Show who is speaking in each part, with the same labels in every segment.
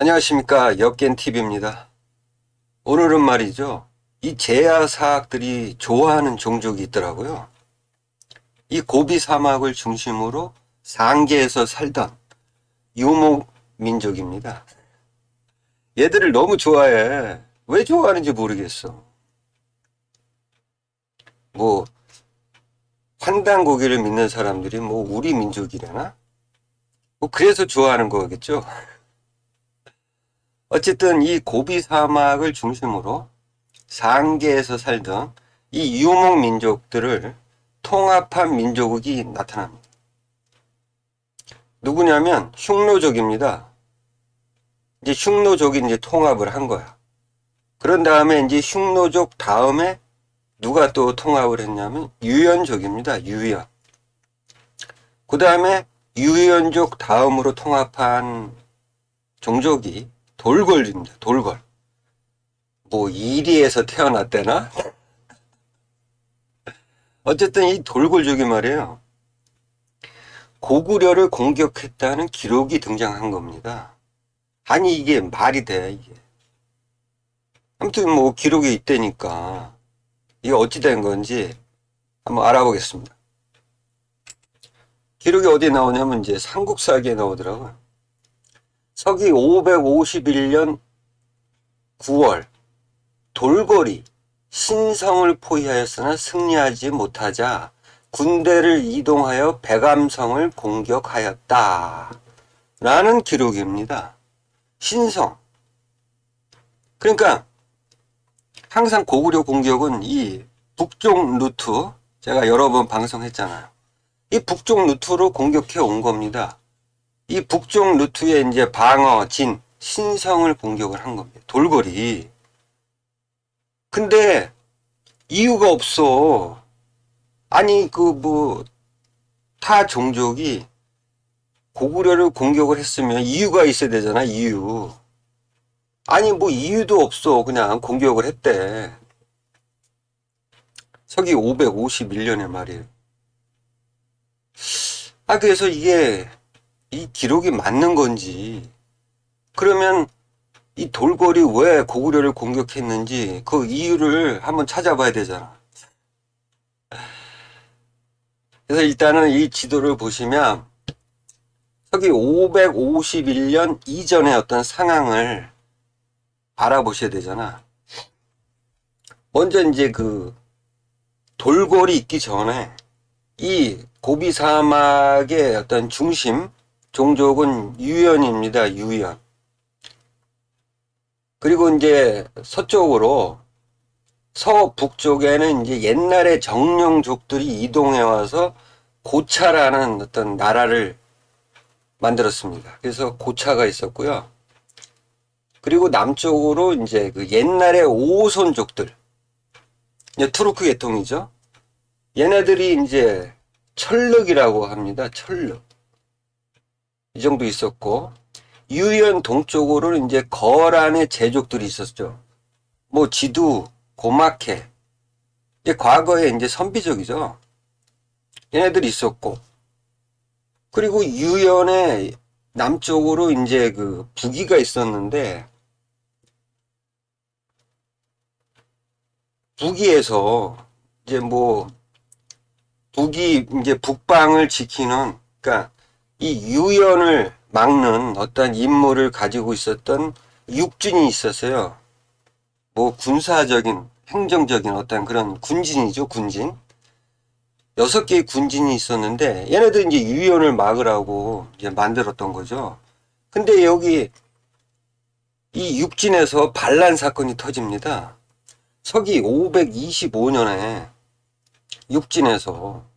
Speaker 1: 안녕하십니까. 엽겐TV입니다. 오늘은 말이죠. 이 제야사학들이 좋아하는 종족이 있더라고요. 이 고비 사막을 중심으로 상계에서 살던 유목민족입니다. 얘들을 너무 좋아해. 왜 좋아하는지 모르겠어. 뭐 환단고기를 믿는 사람들이 뭐 우리 민족이려나? 뭐 그래서 좋아하는 거겠죠. 어쨌든 이 고비 사막을 중심으로 상계에서 살던 이 유목 민족들을 통합한 민족이 나타납니다. 누구냐면 흉노족입니다. 이제 흉노족이 이제 통합을 한 거야. 그런 다음에 이제 흉노족 다음에 누가 또 통합을 했냐면 유연족입니다. 유연. 그 다음에 유연족 다음으로 통합한 종족이 돌궐입니다. 돌궐. 뭐 이리에서 태어났대나? 어쨌든 이 돌궐족이 말이에요. 고구려를 공격했다는 기록이 등장한 겁니다. 아니 이게 말이 돼 이게. 아무튼 뭐 기록이 있다니까 이게 어찌 된 건지 한번 알아보겠습니다. 기록이 어디 나오냐면 이제 삼국사기에 나오더라고요. 서기 551년 9월 돌궐이 신성을 포위하였으나 승리하지 못하자 군대를 이동하여 백암성을 공격하였다 라는 기록입니다. 신성. 그러니까 항상 고구려 공격은 이 북쪽 루트, 제가 여러 번 방송했잖아요. 이 북쪽 루트로 공격해 온 겁니다. 이 북쪽 루트에 이제 방어, 진, 신성을 공격을 한 겁니다. 돌궐이. 근데 이유가 없어. 아니 타 종족이 고구려를 공격을 했으면 이유가 있어야 되잖아. 이유. 아니 뭐 이유도 없어. 그냥 공격을 했대. 서기 551년에 말이에요. 그래서 이게 이 기록이 맞는 건지, 그러면 이 돌궐이 왜 고구려를 공격했는지 그 이유를 한번 찾아봐야 되잖아. 그래서 일단은 이 지도를 보시면 서기 551년 이전의 어떤 상황을 알아보셔야 되잖아. 먼저 이제 그 돌궐이 있기 전에 이 고비 사막의 어떤 중심 종족은 유연입니다. 유연. 그리고 이제 서쪽으로 서북쪽에는 이제 옛날에 정령족들이 이동해 와서 고차라는 어떤 나라를 만들었습니다. 그래서 고차가 있었고요. 그리고 남쪽으로 이제 그 옛날에 오손족들, 이제 투르크 계통이죠. 얘네들이 이제 철륵이라고 합니다. 철륵. 이 정도 있었고, 유연 동쪽으로는 이제 거란의 제족들이 있었죠. 뭐 지두, 고마케. 이제 과거에 이제 선비족이죠. 얘네들이 있었고, 그리고 유연의 남쪽으로 이제 그 부기가 있었는데, 부기에서 이제 뭐 북이 이제 북방을 지키는, 그러니까 이 유연을 막는 어떤 임무를 가지고 있었던 육진이 있었어요. 뭐 군사적인, 행정적인 어떤 그런 군진이죠, 군진. 6개의 군진이 있었는데 얘네들이 이제 유연을 막으라고 이제 만들었던 거죠. 근데 여기 이 육진에서 반란 사건이 터집니다. 서기 525년에 육진에서.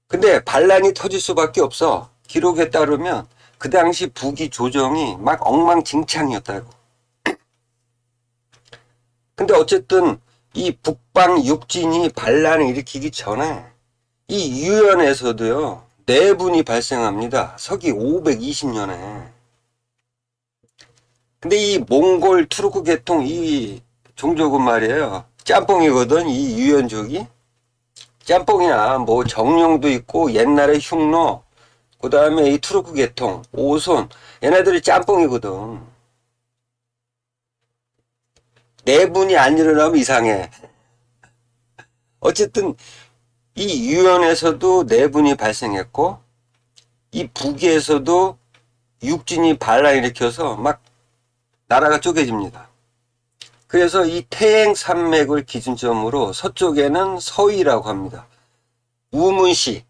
Speaker 1: 근데 반란이 터질 수밖에 없어. 기록에 따르면 그 당시 북이 조정이 막 엉망진창이었다고. 근데 어쨌든 이 북방 육진이 반란을 일으키기 전에 이 유연에서도요, 내분이 발생합니다. 서기 520년에. 근데 이 몽골 투르크 계통 이 종족은 말이에요, 짬뽕이거든. 이 유연족이 짬뽕이야. 뭐 정령도 있고 옛날에 흉노, 그 다음에 이 투르크 계통, 오손, 얘네들이 짬뽕이거든. 내분이 안 일어나면 이상해. 어쨌든 이 유연에서도 내분이 발생했고 이 북에서도 육진이 발라일으켜서 막 나라가 쪼개집니다. 그래서 이 태행산맥을 기준점으로 서쪽에는 서위라고 합니다. 우문시,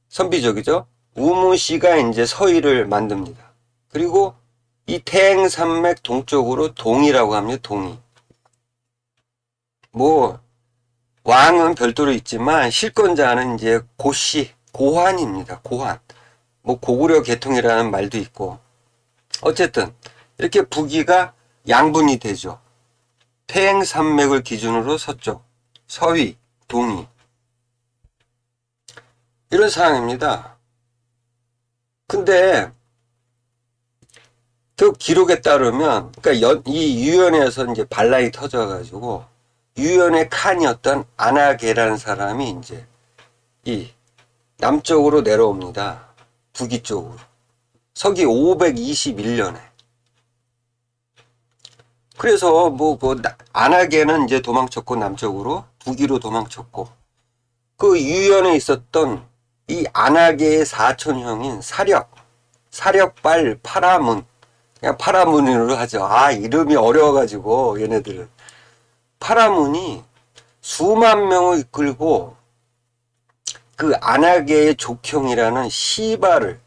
Speaker 1: 선비족이죠. 우문시가 이제 서위를 만듭니다. 그리고 이 태행산맥 동쪽으로 동이라고 합니다. 동이. 뭐 왕은 별도로 있지만 실권자는 이제 고씨, 고환입니다. 고환. 뭐 고구려 계통이라는 말도 있고 어쨌든 이렇게 북위가 양분이 되죠. 태행산맥을 기준으로 서쪽, 서위, 동이 이런 상황입니다. 근데 그 기록에 따르면 그러니까 이 유연에서 이제 반란이 터져가지고 유연의 칸이었던 아나게라는 사람이 이제 이 남쪽으로 내려옵니다. 북위 쪽으로. 서기 521년에. 그래서 아나게는 이제 도망쳤고 남쪽으로 북위로 도망쳤고 그 유연에 있었던 이 아나게의 사촌형인 사력발 파라문 그냥 파라문으로 하죠. 아 이름이 어려워가지고 얘네들은 파라문이 수만 명을 이끌고 그 아나게의 족형이라는 시바를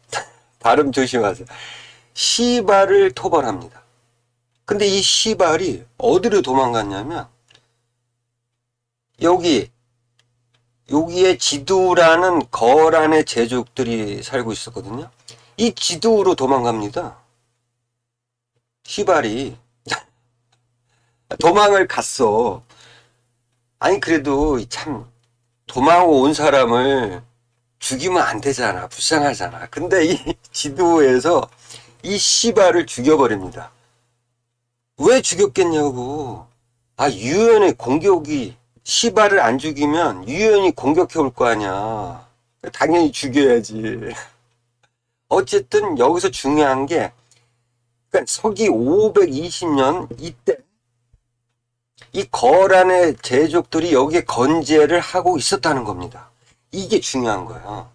Speaker 1: 발음 조심하세요. 시바를 토벌합니다. 근데 이 시발이 어디로 도망갔냐면 여기에 지두라는 거란의 제족들이 살고 있었거든요. 이 지두로 도망갑니다. 시발이 도망을 갔어. 아니 그래도 참 도망 온 사람을 죽이면 안 되잖아. 불쌍하잖아. 근데 이 지도에서 이 시발을 죽여버립니다. 왜 죽였겠냐고. 아 유연의 공격이 시발을 안 죽이면 유연이 공격해 올 거 아니야. 당연히 죽여야지. 어쨌든 여기서 중요한 게 그러니까 서기 520년 이때 이 거란의 제족들이 여기에 건재를 하고 있었다는 겁니다. 이게 중요한 거예요.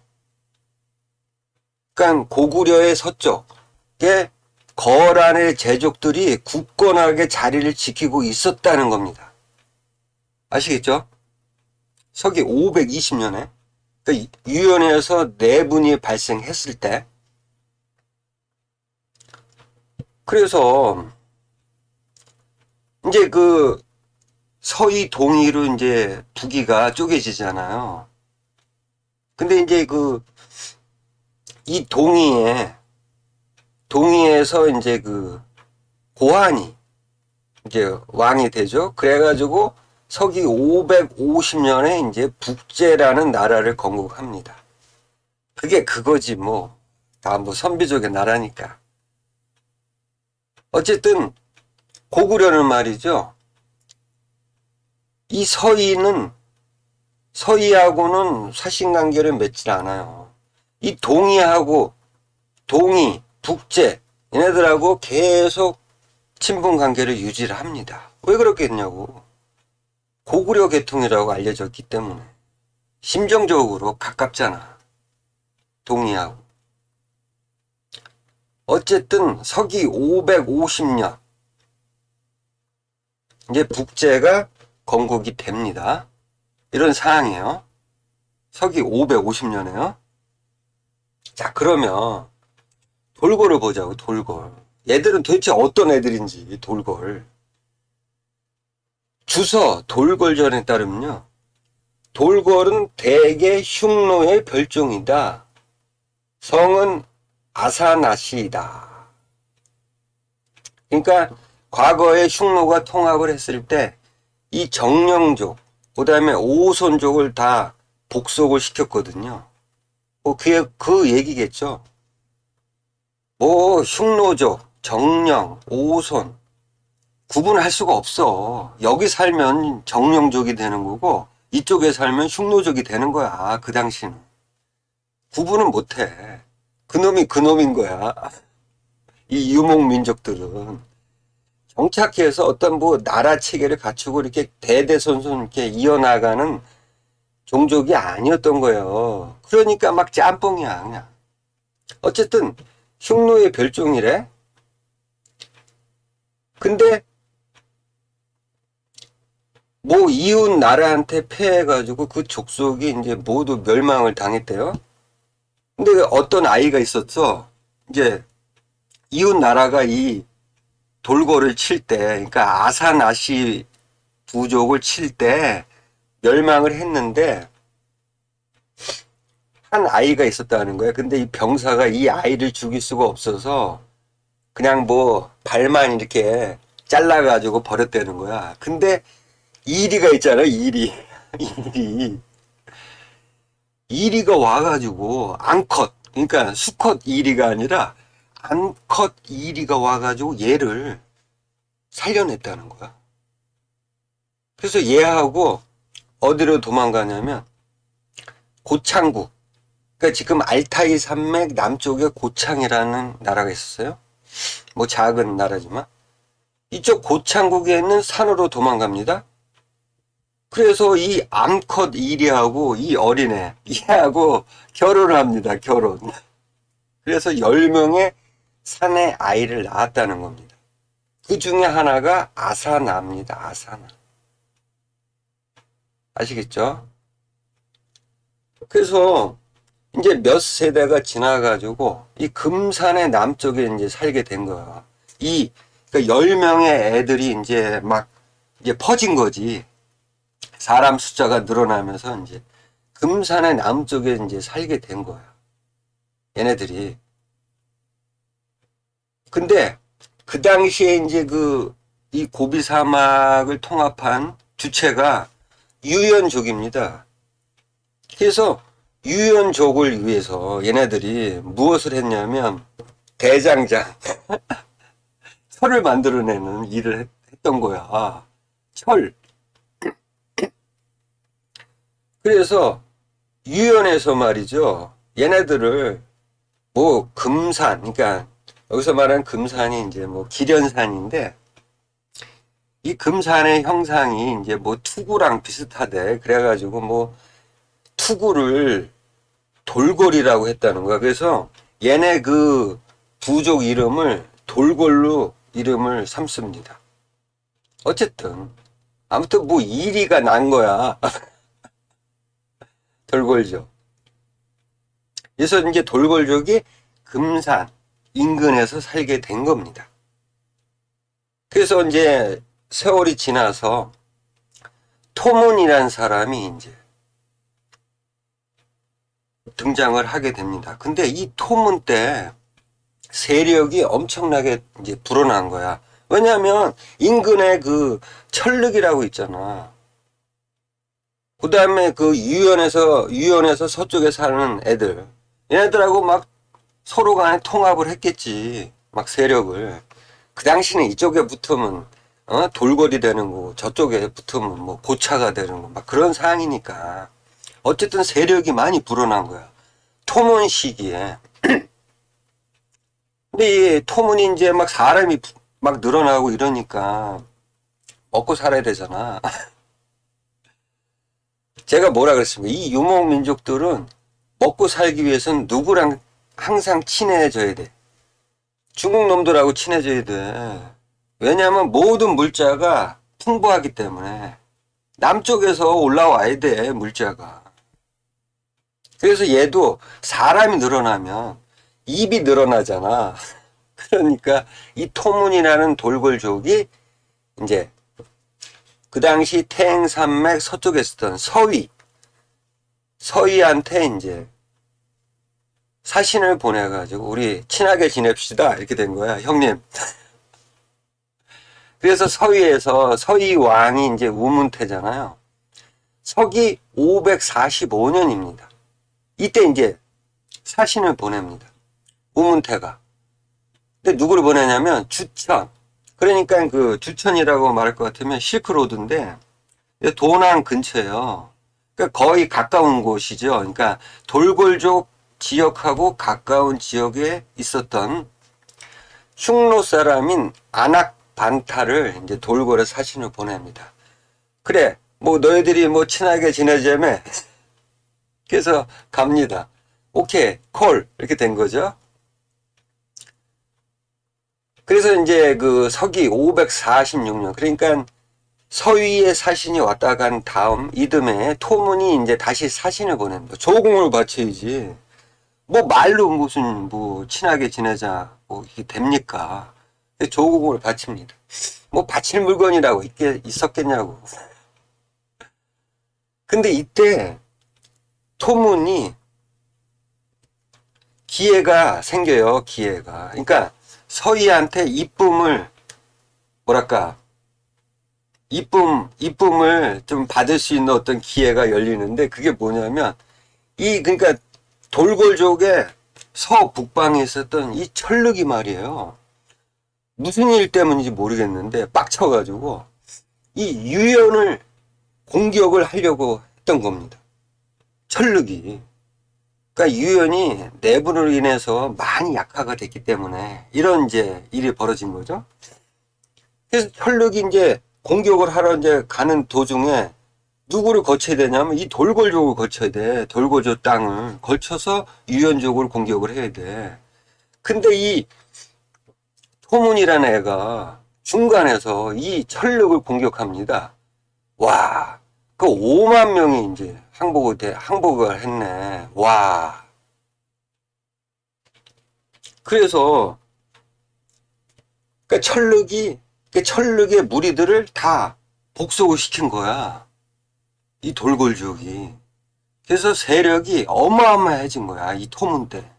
Speaker 1: 그러니까 고구려의 서쪽에 거란의 제족들이 굳건하게 자리를 지키고 있었다는 겁니다. 아시겠죠? 서기 520년에 그러니까 유연에서 내분이 발생했을 때 그래서 이제 그 서위 동위로 이제 북위가 쪼개지잖아요. 근데 이제 이 동위에서 이제 그 고환이 이제 왕이 되죠. 그래가지고 서기 550년에 이제 북제라는 나라를 건국합니다. 그게 그거지 뭐. 다 뭐 선비족의 나라니까. 어쨌든 고구려는 말이죠. 이 서희하고는 사신관계를 맺질 않아요. 이 동이, 북제 얘네들하고 계속 친분관계를 유지를 합니다. 왜 그렇겠냐고. 고구려 계통이라고 알려졌기 때문에 심정적으로 가깝잖아. 동이하고. 어쨌든 서기 550년 이제 북제가 건국이 됩니다. 이런 상황이에요. 서기 550년에요. 자 그러면 돌궐을 보자고. 돌궐. 얘들은 도대체 어떤 애들인지. 돌궐. 주서 돌궐전에 따르면요. 돌궐은 대개 흉노의 별종이다. 성은 아사나시이다. 그러니까 과거에 흉노가 통합을 했을 때 이 정령족 그 다음에 오손족을 다 복속을 시켰거든요. 그게 그 얘기겠죠. 뭐 흉노족, 정령, 오손 구분할 수가 없어. 여기 살면 정령족이 되는 거고 이쪽에 살면 흉노족이 되는 거야. 그 당시는 구분은 못해. 그놈이 그놈인 거야. 이 유목민족들은 정착해서 어떤 뭐 나라 체계를 갖추고 이렇게 대대손손 이렇게 이어나가는 종족이 아니었던 거예요. 그러니까 막 짬뽕이야, 그냥. 어쨌든 흉노의 별종이래. 근데 뭐 이웃 나라한테 패해가지고 그 족속이 이제 모두 멸망을 당했대요. 근데 어떤 아이가 있었어. 이제 이웃 나라가 이 돌고를 칠 때, 그러니까 아사나시 부족을 칠 때 멸망을 했는데 한 아이가 있었다는 거야. 근데 이 병사가 이 아이를 죽일 수가 없어서 그냥 뭐 발만 이렇게 잘라가지고 버렸다는 거야. 근데 이리가 있잖아, 이리. 이리. 이리가 와가지고 암컷, 그러니까 수컷 이리가 아니라 암컷 이리가 와가지고 얘를 살려냈다는 거야. 그래서 얘하고 어디로 도망가냐면 고창국, 그러니까 지금 알타이 산맥 남쪽에 고창이라는 나라가 있었어요. 뭐 작은 나라지만 이쪽 고창국에 있는 산으로 도망갑니다. 그래서 이 암컷 이리하고 이 어린애 얘하고 결혼을 합니다. 결혼. 그래서 10명의 산에 아이를 낳았다는 겁니다. 그 중에 하나가 아사나입니다. 아사나. 아시겠죠? 그래서 이제 몇 세대가 지나가지고 이 금산의 남쪽에 이제 살게 된 거야. 이 그러니까 10명의 애들이 이제 막 이제 퍼진 거지. 사람 숫자가 늘어나면서 이제 금산의 남쪽에 이제 살게 된 거야. 얘네들이. 근데 그 당시에 이제 이 고비 사막을 통합한 주체가 유연족입니다. 그래서 유연족을 위해서 얘네들이 무엇을 했냐면 대장장 철을 만들어내는 일을 했던 거야. 철. 그래서 유연해서 말이죠. 얘네들을 뭐 금산, 그러니까 여기서 말하는 금산이 이제 뭐 기련산인데 이 금산의 형상이 이제 뭐 투구랑 비슷하대. 그래가지고 뭐 투구를 돌골이라고 했다는 거야. 그래서 얘네 그 부족 이름을 돌골로 이름을 삼습니다. 어쨌든 아무튼 뭐 이리가 난 거야. 돌골족. 그래서 이제 돌골족이 금산 인근에서 살게 된 겁니다. 그래서 이제 세월이 지나서 토문이라는 사람이 이제 등장을 하게 됩니다. 근데 이 토문 때 세력이 엄청나게 이제 불어난 거야. 왜냐하면 인근에 그 철륵이라고 있잖아. 그 다음에 그 유연에서 서쪽에 사는 애들. 얘네들하고 막 서로 간에 통합을 했겠지. 막 세력을. 그 당시는 이쪽에 붙으면, 돌궐이 되는 거고, 저쪽에 붙으면 뭐 고차가 되는 거, 막 그런 상황이니까. 어쨌든 세력이 많이 불어난 거야. 토문 시기에. 근데 이 토문이 이제 막 사람이 막 늘어나고 이러니까 먹고 살아야 되잖아. 제가 뭐라 그랬습니까? 이 유목민족들은 먹고 살기 위해서는 누구랑 항상 친해져야 돼. 중국 놈들하고 친해져야 돼. 왜냐하면 모든 물자가 풍부하기 때문에 남쪽에서 올라와야 돼, 물자가. 그래서 얘도 사람이 늘어나면 입이 늘어나잖아. 그러니까 이 토문이라는 돌골족이 이제 그 당시 태행산맥 서쪽에 있었던 서위한테 이제 사신을 보내가지고 우리 친하게 지냅시다 이렇게 된 거야. 형님. 그래서 서위에서 서위 왕이 이제 우문태잖아요. 서기 545년입니다. 이때 이제 사신을 보냅니다. 우문태가. 근데 누구를 보내냐면 주천. 그러니까 그 주천이라고 말할 것 같으면 실크로드인데 도난 근처예요. 그러니까 거의 가까운 곳이죠. 그러니까 돌골족 지역하고 가까운 지역에 있었던 흉노 사람인 아낙반타를 이제 돌고래 사신을 보냅니다. 그래, 뭐 너희들이 뭐 친하게 지내자며. 그래서 갑니다. 오케이, 콜 이렇게 된 거죠. 그래서 이제 그 서기 546년, 그러니까 서위의 사신이 왔다 간 다음 이듬해 토문이 이제 다시 사신을 보냅니다. 조공을 바쳐야지. 뭐 말로 무슨 뭐 친하게 지내자 뭐 이게 됩니까? 조공을 바칩니다. 뭐 바칠 물건이라고 있었겠냐고. 근데 이때 토문이 기회가 생겨요. 기회가. 그러니까 서희한테 뭐랄까 이쁨을 좀 받을 수 있는 어떤 기회가 열리는데, 그게 뭐냐면 그러니까 돌골족의 서북방에 있었던 이 철르기 말이에요. 무슨 일 때문인지 모르겠는데 빡쳐가지고 이 유연을 공격을 하려고 했던 겁니다. 철르기. 그러니까 유연이 내분으로 인해서 많이 약화가 됐기 때문에 이런 이제 일이 벌어진 거죠. 그래서 철르기 이제 공격을 하러 이제 가는 도중에 누구를 거쳐야 되냐면 이 돌골족을 거쳐야 돼. 돌골족 땅을 걸쳐서 유연족을 공격을 해야 돼. 근데 이 토문이라는 애가 중간에서 이 철력을 공격합니다. 와, 그 5만 명이 이제 항복을 했네. 와. 그래서 그 철력의 무리들을 다 복속을 시킨 거야. 이 돌골족이. 그래서 세력이 어마어마해진 거야. 이 토문 때.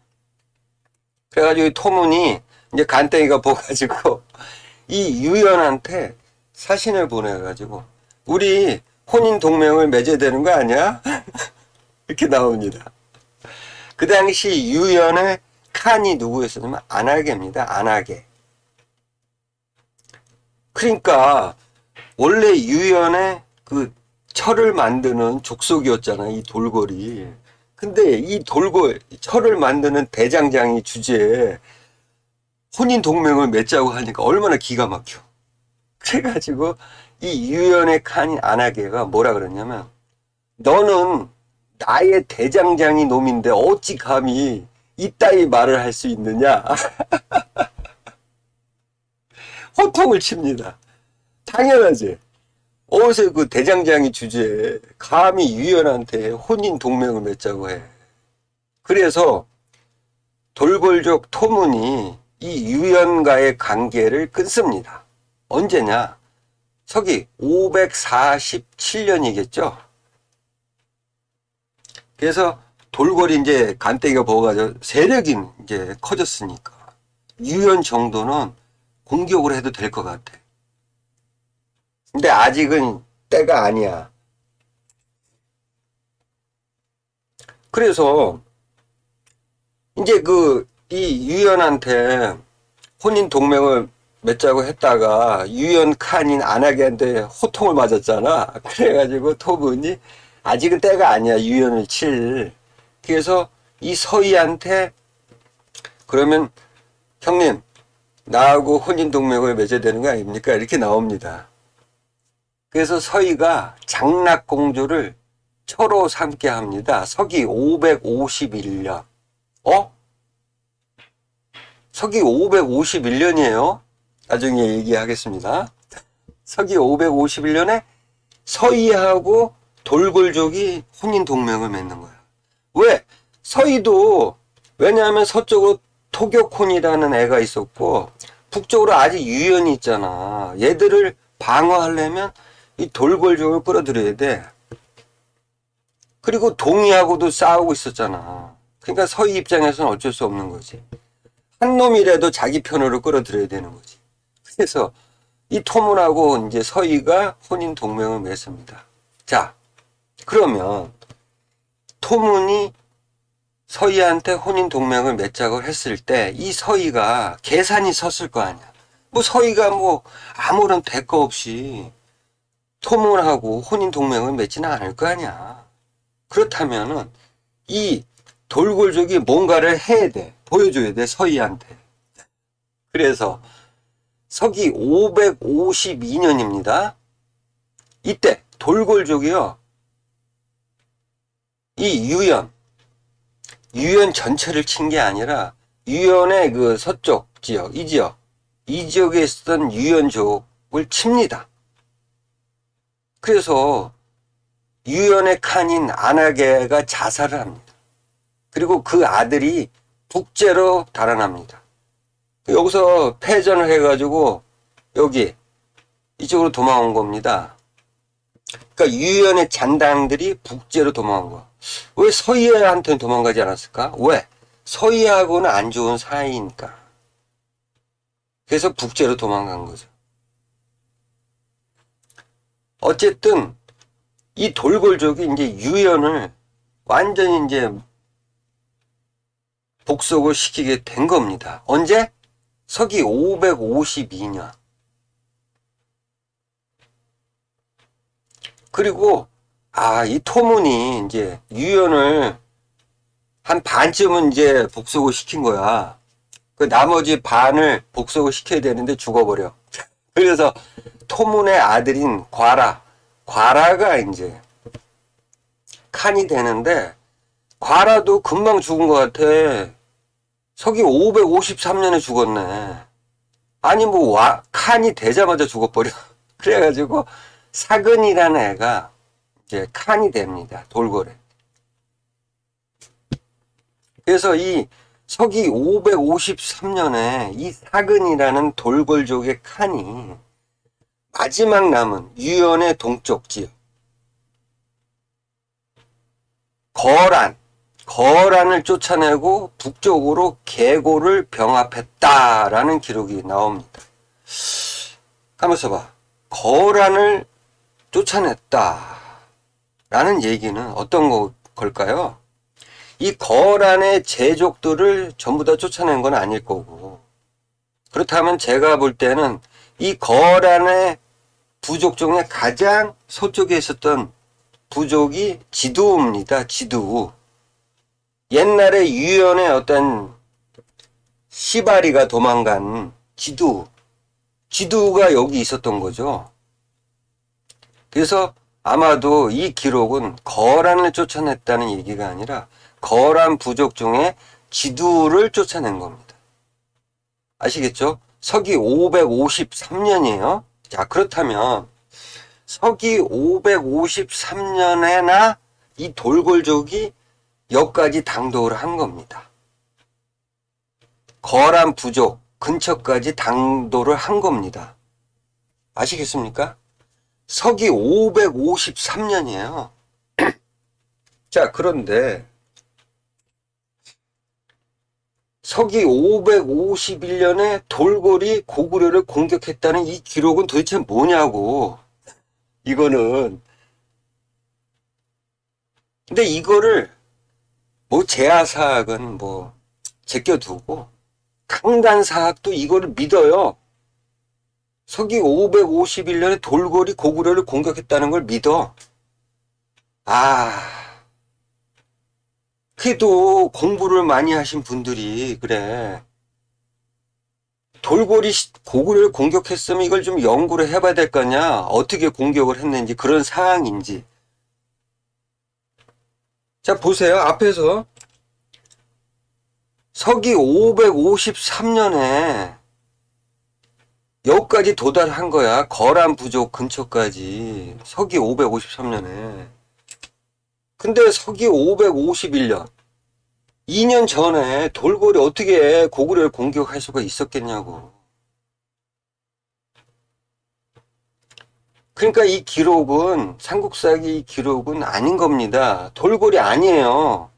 Speaker 1: 그래가지고 이 토문이 이제 간땡이가 보가지고 이 유연한테 사신을 보내가지고 우리 혼인 동맹을 맺어야 되는 거 아니야? 이렇게 나옵니다. 그 당시 유연의 칸이 누구였었냐면 안하계입니다. 안하계. 그러니까 원래 유연의 그 철을 만드는 족속이었잖아, 이 돌골이. 근데 이 철을 만드는 대장장이 주제에 혼인 동맹을 맺자고 하니까 얼마나 기가 막혀. 그래가지고 이 유연의 칸인 안하계가 뭐라 그랬냐면, 너는 나의 대장장이 놈인데 어찌 감히 이따위 말을 할 수 있느냐. 호통을 칩니다. 당연하지. 어디서 그 대장장이 주제에 감히 유연한테 혼인 동맹을 맺자고 해. 그래서 돌골족 토문이 이 유연과의 관계를 끊습니다. 언제냐? 서기 547년이겠죠? 그래서 돌골이 이제 간땡이가 먹어가지고 세력이 이제 커졌으니까 유연 정도는 공격을 해도 될 것 같아. 근데 아직은 때가 아니야. 그래서 이제 이 유연한테 혼인 동맹을 맺자고 했다가 유연 칸인 안하계한테 호통을 맞았잖아. 그래가지고 토문이 아직은 때가 아니야, 유연을 칠. 그래서 이 서희한테 그러면 형님 나하고 혼인 동맹을 맺어야 되는 거 아닙니까? 이렇게 나옵니다. 그래서 서희가 장락공주를 처로 삼게 합니다. 서기 551년. 서기 551년이에요. 나중에 얘기하겠습니다. 서기 551년에 서희하고 돌골족이 혼인 동맹을 맺는 거야. 왜? 서희도 왜냐하면 서쪽으로 토격혼이라는 애가 있었고 북쪽으로 아직 유연이 있잖아. 얘들을 방어하려면 이 돌골족을 끌어들여야 돼. 그리고 동이하고도 싸우고 있었잖아. 그러니까 서희 입장에서는 어쩔 수 없는 거지. 한 놈이라도 자기 편으로 끌어들여야 되는 거지. 그래서 이 토문하고 이제 서희가 혼인 동맹을 맺습니다. 자, 그러면 토문이 서희한테 혼인 동맹을 맺자고 했을 때 이 서희가 계산이 섰을 거 아니야. 뭐 서희가 뭐 아무런 대가 없이 토문하고 혼인 동맹을 맺지는 않을 거 아니야. 그렇다면은 이 돌골족이 뭔가를 해야 돼. 보여줘야 돼, 서희한테. 그래서 서기 552년입니다. 이때 돌골족이요. 이 유연 전체를 친 게 아니라 유연의 그 서쪽 지역, 이 지역에 있었던 유연족을 칩니다. 그래서 유연의 칸인 안하계가 자살을 합니다. 그리고 그 아들이 북제로 달아납니다. 여기서 패전을 해가지고 여기 이쪽으로 도망온 겁니다. 그러니까 유연의 잔당들이 북제로 도망온 거야. 왜 서희한테는 도망가지 않았을까? 왜? 서희하고는 안 좋은 사이니까. 그래서 북제로 도망간 거죠. 어쨌든 이 돌골족이 이제 유연을 완전히 이제 복속을 시키게 된 겁니다. 언제? 서기 552년. 그리고 이 토문이 이제 유연을 한 반쯤은 이제 복속을 시킨 거야. 그 나머지 반을 복속을 시켜야 되는데 죽어버려. 그래서 토문의 아들인 과라가 이제 칸이 되는데, 과라도 금방 죽은 것 같아. 서기 553년에 죽었네. 아니 칸이 되자마자 죽어버려. 그래가지고 사근이라는 애가 이제 칸이 됩니다. 돌고래. 그래서 이 서기 553년에 이 사근이라는 돌골족의 칸이 마지막 남은 유연의 동쪽 지역 거란을 쫓아내고 북쪽으로 계고를 병합했다라는 기록이 나옵니다. 가만있어 봐. 거란을 쫓아냈다라는 얘기는 어떤 걸까요? 이 거란의 제족들을 전부 다 쫓아낸 건 아닐 거고, 그렇다면 제가 볼 때는 이 거란의 부족 중에 가장 서쪽에 있었던 부족이 지두입니다. 지두. 옛날에 유연의 어떤 시바리가 도망간 지두가 여기 있었던 거죠. 그래서 아마도 이 기록은 거란을 쫓아냈다는 얘기가 아니라 거란 부족 중에 지두를 쫓아낸 겁니다. 아시겠죠? 서기 553년이에요. 자, 그렇다면 서기 553년에나 이 돌골족이 여기까지 당도를 한 겁니다. 거란 부족 근처까지 당도를 한 겁니다. 아시겠습니까? 서기 553년이에요. 자, 그런데 서기 551년에 돌골이 고구려를 공격했다는 이 기록은 도대체 뭐냐고. 이거는. 근데 이거를 제하사학은 제껴두고 강단사학도 이거를 믿어요. 서기 551년에 돌골이 고구려를 공격했다는 걸 믿어. 그래도 공부를 많이 하신 분들이 그래. 돌골이 고구려를 공격했으면 이걸 좀 연구를 해봐야 될 거 아니야. 어떻게 공격을 했는지, 그런 사항인지. 자, 보세요. 앞에서 서기 553년에 여기까지 도달한 거야. 거란 부족 근처까지. 서기 553년에. 근데 서기 551년 2년 전에 돌골이 어떻게 고구려를 공격할 수가 있었겠냐고. 그러니까 이 기록은, 삼국사기 기록은 아닌 겁니다. 돌골이 아니에요.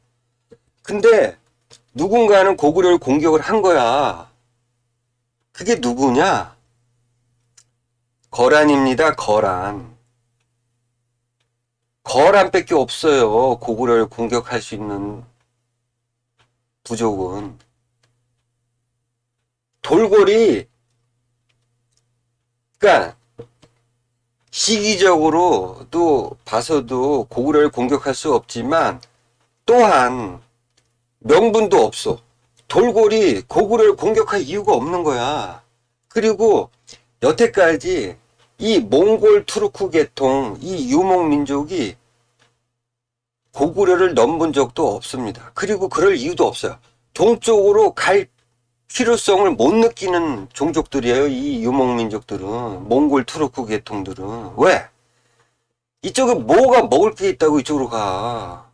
Speaker 1: 근데 누군가는 고구려를 공격을 한 거야. 그게 누구냐? 거란입니다. 거란밖에 없어요. 고구려를 공격할 수 있는 부족은. 돌골이, 그러니까 시기적으로 또 봐서도 고구려를 공격할 수 없지만, 또한 명분도 없어. 돌고래 고구려를 공격할 이유가 없는 거야. 그리고 여태까지 이 몽골 투르크 계통, 이 유목민족이 고구려를 넘본 적도 없습니다. 그리고 그럴 이유도 없어요. 동쪽으로 갈 필요성을 못 느끼는 종족들이에요. 이 유목민족들은, 몽골 투르크 계통들은. 왜? 이쪽에 뭐가 먹을 게 있다고 이쪽으로 가.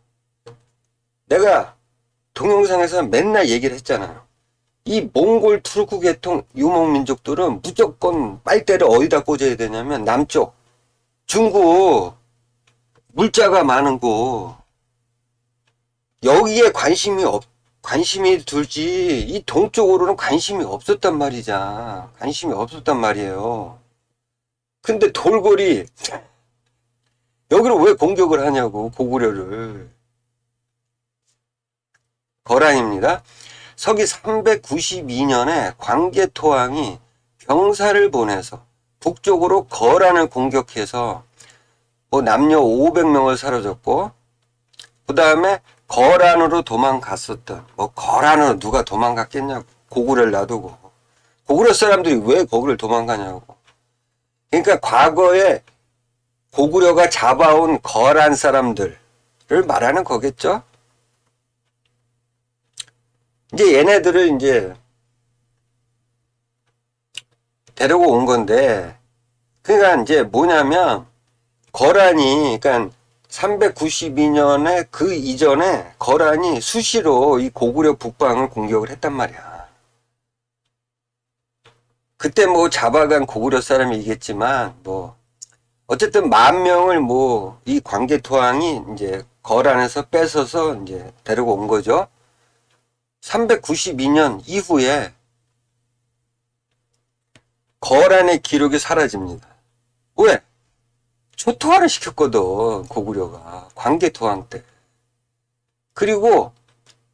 Speaker 1: 내가 동영상에서 맨날 얘기를 했잖아요. 이 몽골 투르크 계통 유목민족들은 무조건 빨대를 어디다 꽂아야 되냐면 남쪽, 중국, 물자가 많은 곳, 여기에 관심이 둘지, 이 동쪽으로는 관심이 없었단 말이자. 관심이 없었단 말이에요. 근데 돌고래, 여기를 왜 공격을 하냐고, 고구려를. 거란입니다. 서기 392년에 광개토왕이 병사를 보내서 북쪽으로 거란을 공격해서 뭐 남녀 500명을 사로잡고, 그 다음에 거란으로 도망갔었던, 뭐 거란으로 누가 도망갔겠냐고, 고구려를 놔두고. 고구려 사람들이 왜 거기를 도망가냐고. 그러니까 과거에 고구려가 잡아온 거란 사람들을 말하는 거겠죠. 이제 얘네들을 이제 데리고 온 건데, 그러니까 이제 뭐냐면 거란이, 그러니까 392년에 그 이전에 거란이 수시로 이 고구려 북방을 공격을 했단 말이야. 그때 뭐 잡아간 고구려 사람이겠지만, 뭐 어쨌든 10,000명을 뭐 이 광개토왕이 이제 거란에서 뺏어서 이제 데리고 온 거죠. 392년 이후에 거란의 기록이 사라집니다. 왜? 초토화를 시켰거든, 고구려가. 광개토왕 때. 그리고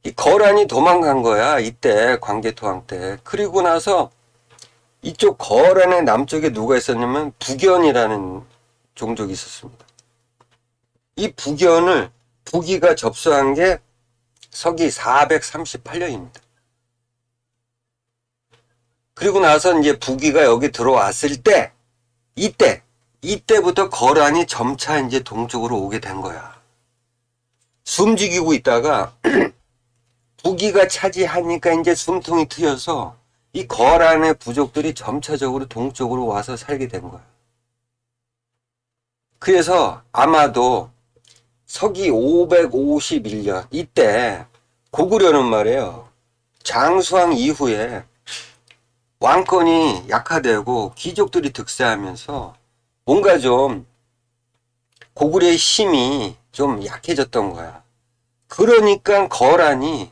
Speaker 1: 이 거란이 도망간 거야, 이때, 광개토왕 때. 그리고 나서 이쪽 거란의 남쪽에 누가 있었냐면 북연이라는 종족이 있었습니다. 이 북연을 북이가 접수한 게 서기 438년입니다. 그리고 나서 이제 북이가 여기 들어왔을 때, 이때부터 거란이 점차 이제 동쪽으로 오게 된 거야. 숨죽이고 있다가 북이가 차지하니까 이제 숨통이 트여서 이 거란의 부족들이 점차적으로 동쪽으로 와서 살게 된 거야. 그래서 아마도 서기 551년 이때 고구려는 말이에요. 장수왕 이후에 왕권이 약화되고 귀족들이 득세하면서 뭔가 좀 고구려의 힘이 좀 약해졌던 거야. 그러니까 거란이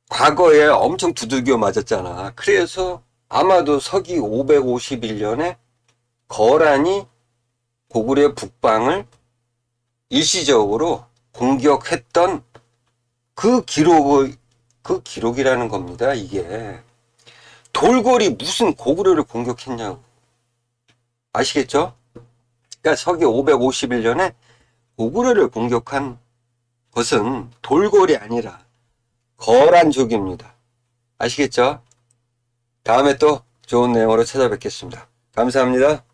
Speaker 1: 과거에 엄청 두들겨 맞았잖아. 그래서 아마도 서기 551년에 거란이 고구려 북방을 일시적으로 공격했던 그 기록이라는 겁니다. 이게 돌고래 무슨 고구려를 공격했냐고. 아시겠죠? 그러니까 서기 551년에 고구려를 공격한 것은 돌고래 아니라 거란족입니다. 아시겠죠? 다음에 또 좋은 내용으로 찾아뵙겠습니다. 감사합니다.